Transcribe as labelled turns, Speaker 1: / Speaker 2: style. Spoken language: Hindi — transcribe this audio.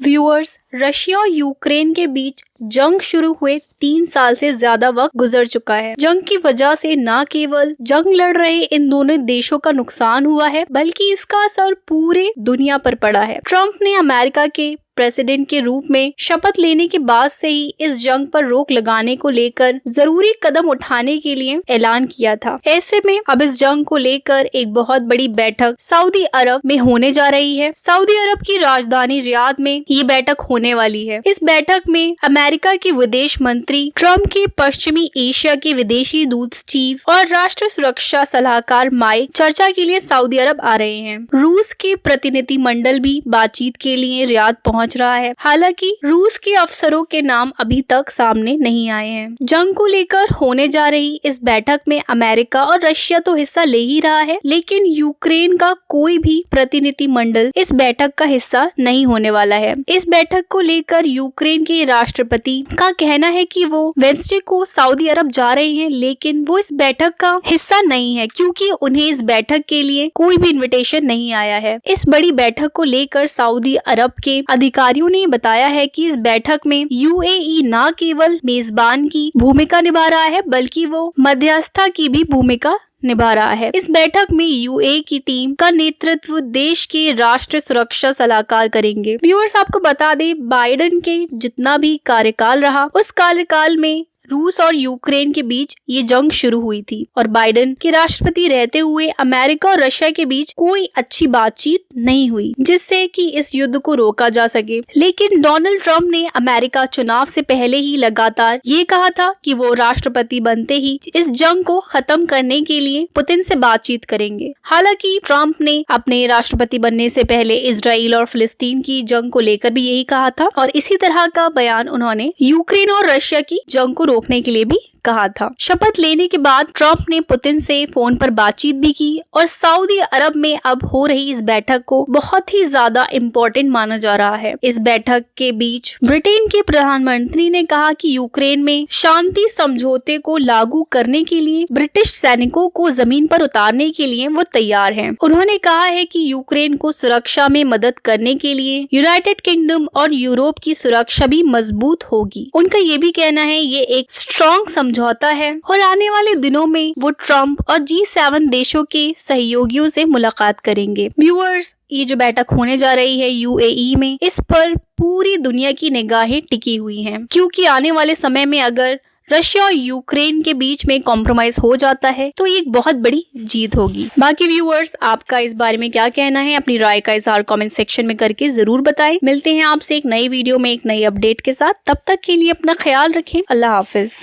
Speaker 1: व्यूअर्स, रशिया और यूक्रेन के बीच जंग शुरू हुए 3 साल से ज्यादा वक्त गुजर चुका है। जंग की वजह से न केवल जंग लड़ रहे इन दोनों देशों का नुकसान हुआ है, बल्कि इसका असर पूरे दुनिया पर पड़ा है। ट्रम्प ने अमेरिका के प्रेसिडेंट के रूप में शपथ लेने के बाद से ही इस जंग पर रोक लगाने को लेकर जरूरी कदम उठाने के लिए ऐलान किया था। ऐसे में अब इस जंग को लेकर एक बहुत बड़ी बैठक सऊदी अरब में होने जा रही है। सऊदी अरब की राजधानी रियाद में ये बैठक होने वाली है। इस बैठक में अमेरिका के विदेश मंत्री, ट्रम्प के पश्चिमी एशिया के विदेशी दूत स्टीव और राष्ट्रीय सुरक्षा सलाहकार माइक चर्चा के लिए सऊदी अरब आ रहे हैं। रूस के प्रतिनिधि मंडल भी बातचीत के लिए रियाद पहुंच रहा है। हालांकि रूस के अफसरों के नाम अभी तक सामने नहीं आए हैं। जंग को लेकर होने जा रही इस बैठक में अमेरिका और रशिया तो हिस्सा ले ही रहा है, लेकिन यूक्रेन का कोई भी प्रतिनिधि मंडल इस बैठक का हिस्सा नहीं होने वाला है। इस बैठक को लेकर यूक्रेन के राष्ट्रपति का कहना है कि वो वेडनेसडे को सऊदी अरब जा रहे हैं, लेकिन वो इस बैठक का हिस्सा नहीं है क्योंकि उन्हें इस बैठक के लिए कोई भी इनविटेशन नहीं आया है। इस बड़ी बैठक को लेकर सऊदी अरब के अधिकारियों ने बताया है कि इस बैठक में यूएई न केवल मेजबान की भूमिका निभा रहा है, बल्कि वो मध्यस्थता की भी भूमिका निभा रहा है। इस बैठक में यूएई की टीम का नेतृत्व देश के राष्ट्रीय सुरक्षा सलाहकार करेंगे। व्यूअर्स, आपको बता दें, बाइडेन के जितना भी कार्यकाल रहा, उस कार्यकाल में रूस और यूक्रेन के बीच ये जंग शुरू हुई थी और बाइडेन के राष्ट्रपति रहते हुए अमेरिका और रशिया के बीच कोई अच्छी बातचीत नहीं हुई जिससे कि इस युद्ध को रोका जा सके। लेकिन डोनाल्ड ट्रम्प ने अमेरिका चुनाव से पहले ही लगातार ये कहा था कि वो राष्ट्रपति बनते ही इस जंग को खत्म करने के लिए पुतिन से बातचीत करेंगे। हालांकि ट्रम्प ने अपने राष्ट्रपति बनने से पहले इजराइल और फिलिस्तीन की जंग को लेकर भी यही कहा था और इसी तरह का बयान उन्होंने यूक्रेन और रशिया की जंग को रोकने के लिए भी कहा था। शपथ लेने के बाद ट्रम्प ने पुतिन से फोन पर बातचीत भी की और सऊदी अरब में अब हो रही इस बैठक को बहुत ही ज्यादा इम्पोर्टेंट माना जा रहा है। इस बैठक के बीच ब्रिटेन के प्रधानमंत्री ने कहा कि यूक्रेन में शांति समझौते को लागू करने के लिए ब्रिटिश सैनिकों को जमीन पर उतारने के लिए वो तैयार हैं। उन्होंने कहा है कि यूक्रेन को सुरक्षा में मदद करने के लिए यूनाइटेड किंगडम और यूरोप की सुरक्षा भी मजबूत होगी। उनका ये भी कहना है ये एक स्ट्रॉन्ग समझौता है और आने वाले दिनों में वो ट्रम्प और G7 देशों के सहयोगियों से मुलाकात करेंगे। व्यूअर्स, ये जो बैठक होने जा रही है यूएई में, इस पर पूरी दुनिया की निगाहें टिकी हुई हैं क्योंकि आने वाले समय में अगर रशिया और यूक्रेन के बीच में कॉम्प्रोमाइज हो जाता है तो ये एक बहुत बड़ी जीत होगी। बाकी व्यूअर्स, आपका इस बारे में क्या कहना है? अपनी राय का इज़हार कमेंट सेक्शन में करके जरूर बताएं। मिलते हैं आपसे एक नई वीडियो में एक नई अपडेट के साथ। तब तक के लिए अपना ख्याल रखें। अल्लाह हाफिज।